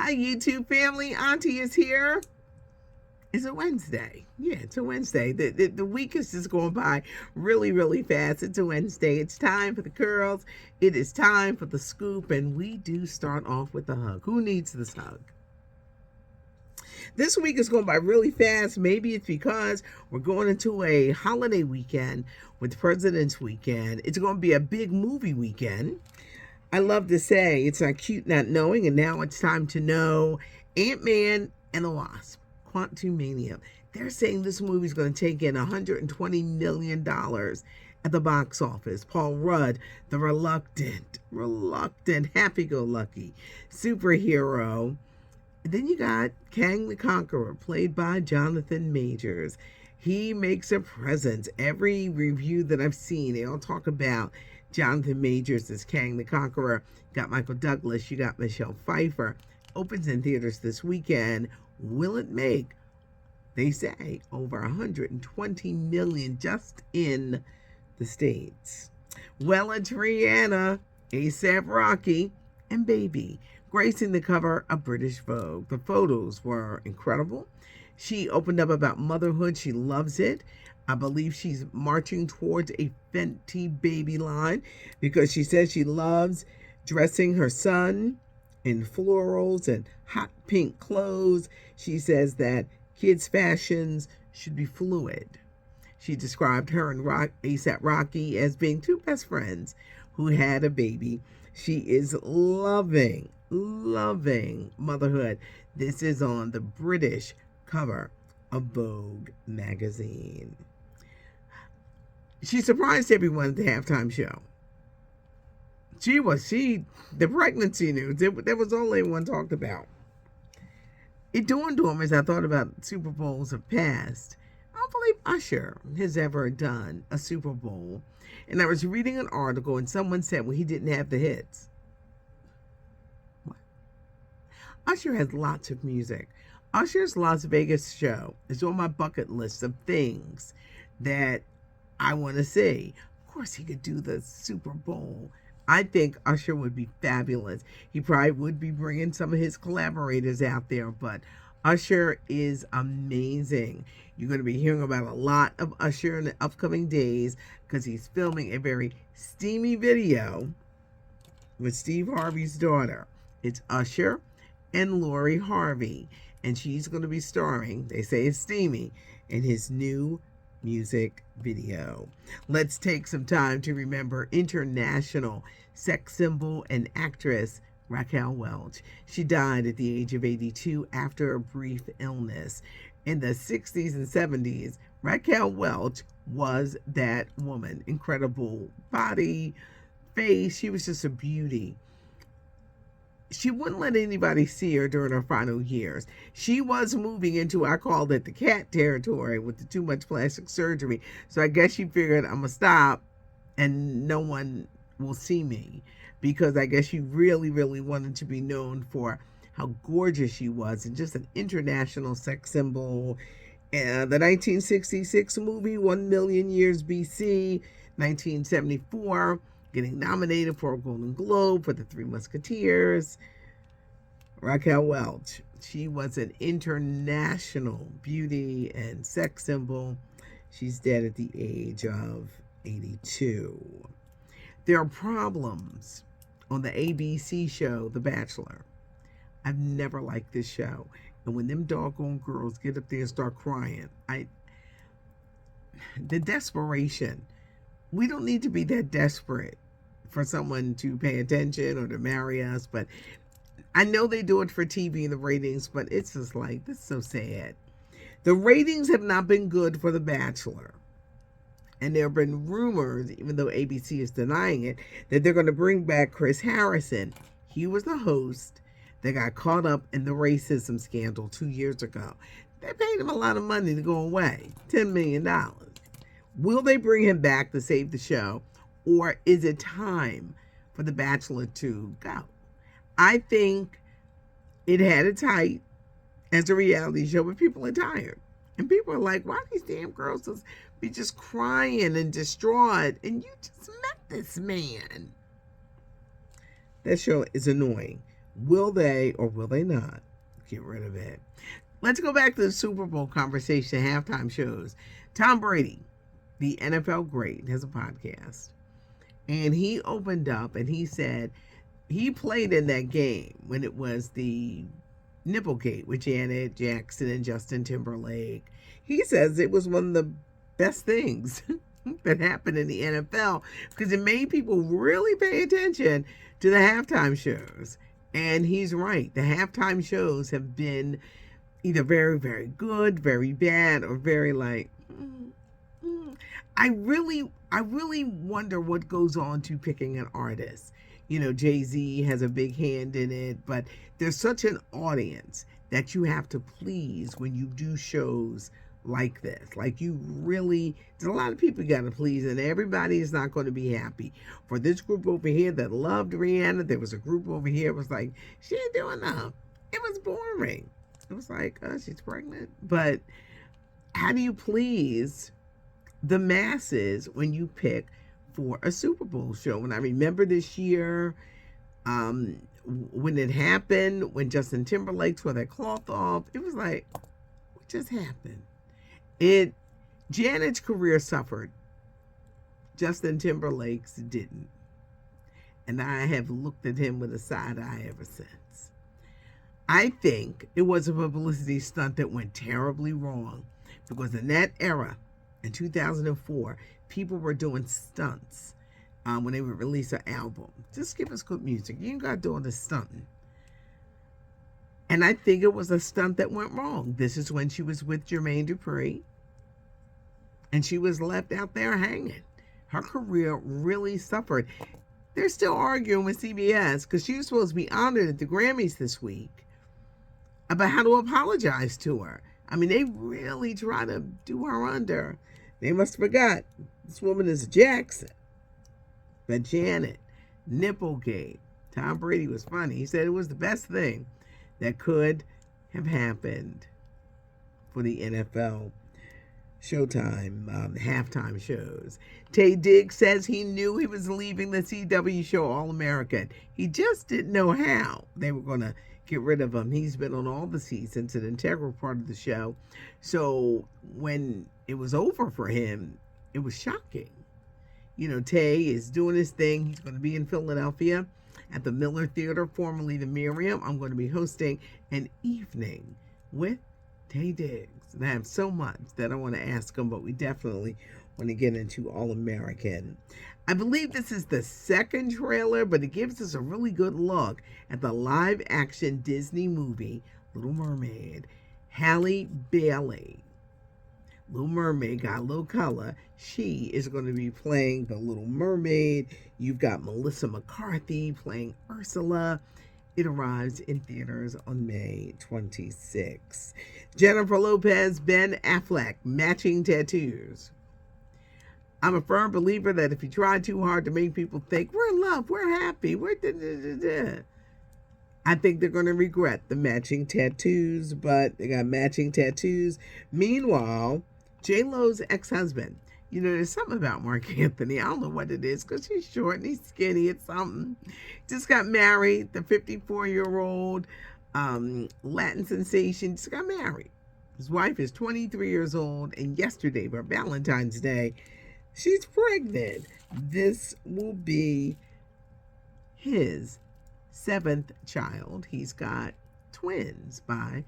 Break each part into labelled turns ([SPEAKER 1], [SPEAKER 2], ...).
[SPEAKER 1] Hi, YouTube family. Auntie is here. It's a Wednesday. Yeah, it's a Wednesday. The week is just going by really, really fast. It's a Wednesday. It's time for the girls. It is time for the scoop. And we do start off with the hug. Who needs this hug? This week is going by really fast. Maybe it's because we're going into a holiday weekend with President's Weekend. It's going to be a big movie weekend. I love to say it's not cute not knowing, and now it's time to know. Ant-Man and the Wasp, Quantumania. They're saying this movie is going to take in $120 million at the box office. Paul Rudd, the reluctant, happy-go-lucky superhero. And then you got Kang the Conqueror, played by Jonathan Majors. He makes a presence. Every review that I've seen, they all talk about Jonathan Majors as Kang the Conqueror. You got Michael Douglas. You got Michelle Pfeiffer. Opens in theaters this weekend. Will it make, they say, over $120 million just in the States? Well, it's Rihanna, A$AP Rocky, and Baby gracing the cover of British Vogue. The photos were incredible. She opened up about motherhood. She loves it. I believe she's marching towards a Fenty Baby line because she says she loves dressing her son in florals and hot pink clothes. She says that kids' fashions should be fluid. She described her and A$AP Rocky as being two best friends who had a baby. She is loving motherhood. This is on the British cover of Vogue magazine. She surprised everyone at the halftime show. The pregnancy news, there was only one talked about. It dawned on me as I thought about Super Bowls of past. I don't believe Usher has ever done a Super Bowl. And I was reading an article and someone said, well, he didn't have the hits. What? Usher has lots of music. Usher's Las Vegas show is on my bucket list of things that I want to see. Of course, he could do the Super Bowl. I think Usher would be fabulous. He probably would be bringing some of his collaborators out there, but Usher is amazing. You're going to be hearing about a lot of Usher in the upcoming days because he's filming a very steamy video with Steve Harvey's daughter. It's Usher and Lori Harvey, and she's going to be starring, they say it's steamy, in his new music video. Let's take some time to remember international sex symbol and actress Raquel Welch. She died at the age of 82 after a brief illness. In the 60s and 70s, Raquel Welch was that woman. Incredible body, face. She was just a beauty. She wouldn't let anybody see her during her final years. She was moving into, I called it the cat territory with the too much plastic surgery. So I guess she figured I'm going to stop and no one will see me, because I guess she really, really wanted to be known for how gorgeous she was and just an international sex symbol. The 1966 movie, 1 Million Years BC, 1974, getting nominated for a Golden Globe for The Three Musketeers. Raquel Welch, she was an international beauty and sex symbol. She's dead at the age of 82. There are problems on the ABC show The Bachelor. I've never liked this show. And when them doggone girls get up there and start crying, the desperation, we don't need to be that desperate for someone to pay attention or to marry us, but I know they do it for TV and the ratings, but it's just like, this is so sad. The ratings have not been good for The Bachelor. And there have been rumors, even though ABC is denying it, that they're going to bring back Chris Harrison. He was the host that got caught up in the racism scandal 2 years ago. They paid him a lot of money to go away, $10 million. Will they bring him back to save the show? Or is it time for The Bachelor to go? I think it had its height as a reality show, but people are tired. And people are like, why these damn girls just be just crying and distraught? And you just met this man. That show is annoying. Will they or will they not get rid of it? Let's go back to the Super Bowl conversation, halftime shows. Tom Brady, the NFL great, has a podcast. And he opened up and he said he played in that game when it was the Nipplegate with Janet Jackson and Justin Timberlake. He says it was one of the best things that happened in the NFL because it made people really pay attention to the halftime shows. And he's right. The halftime shows have been either very, very good, very bad, or very like, I really wonder what goes on to picking an artist. You know, Jay-Z has a big hand in it, but there's such an audience that you have to please when you do shows like this. Like you really, there's a lot of people you got to please, and everybody is not going to be happy. For this group over here that loved Rihanna, there was a group over here that was like, she ain't doing enough. It was boring. It was like, oh, she's pregnant. But how do you please the masses when you pick for a Super Bowl show? And I remember this year when it happened, when Justin Timberlake tore that cloth off, it was like, what just happened? Janet's career suffered. Justin Timberlake's didn't. And I have looked at him with a side eye ever since. I think it was a publicity stunt that went terribly wrong because in that era, in 2004, people were doing stunts when they would release an album. Just give us good music. You ain't got to do all this stunting. And I think it was a stunt that went wrong. This is when she was with Jermaine Dupri, and she was left out there hanging. Her career really suffered. They're still arguing with CBS because she was supposed to be honored at the Grammys this week about how to apologize to her. I mean, they really try to do her under. They must have forgot this woman is Jackson. But Janet, Nipplegate, Tom Brady was funny. He said it was the best thing that could have happened for the NFL Showtime halftime shows. Taye Diggs says he knew he was leaving the CW show All-American. He just didn't know how they were going to get rid of him. He's been on all the seasons, an integral part of the show. So when it was over for him, it was shocking. You know, Taye is doing his thing. He's going to be in Philadelphia at the Miller Theater, formerly the Miriam. I'm going to be hosting an evening with Taye Diggs. And I have so much that I want to ask him, but we definitely want to get into All-American. I believe this is the second trailer, but it gives us a really good look at the live-action Disney movie, Little Mermaid. Halle Bailey, Little Mermaid, got a little color. She is going to be playing the Little Mermaid. You've got Melissa McCarthy playing Ursula. It arrives in theaters on May 26. Jennifer Lopez, Ben Affleck, matching tattoos. I'm a firm believer that if you try too hard to make people think we're in love, we're happy, we're da-da-da-da, I think they're going to regret the matching tattoos, but they got matching tattoos. Meanwhile, JLo's ex-husband, you know, there's something about Marc Anthony. I don't know what it is because he's short and he's skinny. It's something. Just got married. The 54-year-old Latin sensation just got married. His wife is 23 years old, and yesterday, for Valentine's Day, she's pregnant. This will be his 7th child. He's got twins by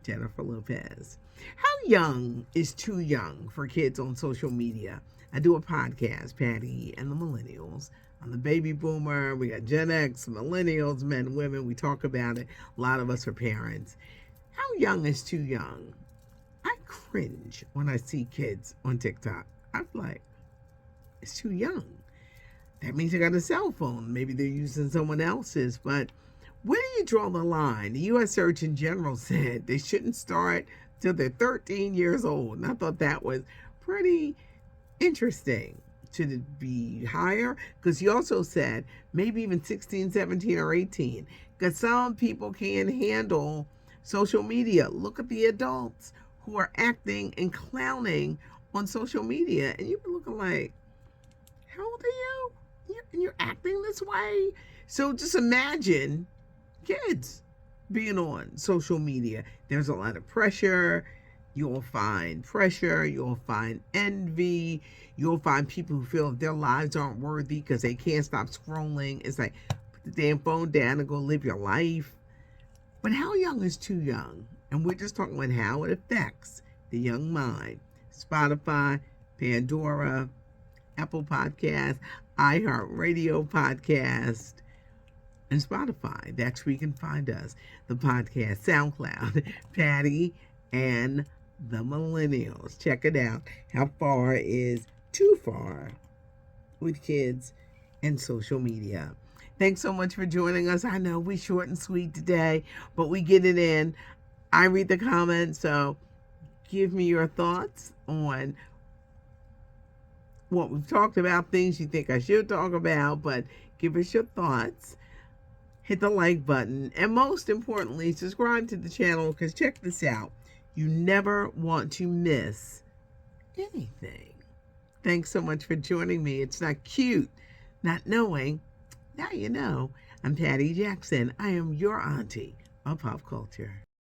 [SPEAKER 1] Jennifer Lopez. How young is too young for kids on social media? I do a podcast, Patty and the Millennials. I'm the baby boomer. We got Gen X, millennials, men, women. We talk about it. A lot of us are parents. How young is too young? I cringe when I see kids on TikTok. I'm like, it's too young. That means they got a cell phone. Maybe they're using someone else's. But where do you draw the line? The U.S. Surgeon General said they shouldn't start till they're 13 years old. And I thought that was pretty interesting. Should it be higher? Because he also said maybe even 16, 17, or 18. Because some people can't handle social media. Look at the adults who are acting and clowning on social media. And you've been looking like, how old are you? And you're acting this way? So just imagine kids being on social media. There's a lot of pressure. You'll find pressure. You'll find envy. You'll find people who feel their lives aren't worthy because they can't stop scrolling. It's like, put the damn phone down and go live your life. But how young is too young? And we're just talking about how it affects the young mind. Spotify, Pandora, Apple Podcasts, iHeartRadio Podcast, and Spotify. That's where you can find us. The podcast, SoundCloud, Patty and the Millennials. Check it out. How far is too far with kids and social media? Thanks so much for joining us. I know we're short and sweet today, but we get it in. I read the comments, so give me your thoughts on what we've talked about, things you think I should talk about, but give us your thoughts. Hit the like button, and most importantly, subscribe to the channel, because check this out. You never want to miss anything. Thanks so much for joining me. It's not cute not knowing. Now you know. I'm Patty Jackson. I am your auntie of pop culture.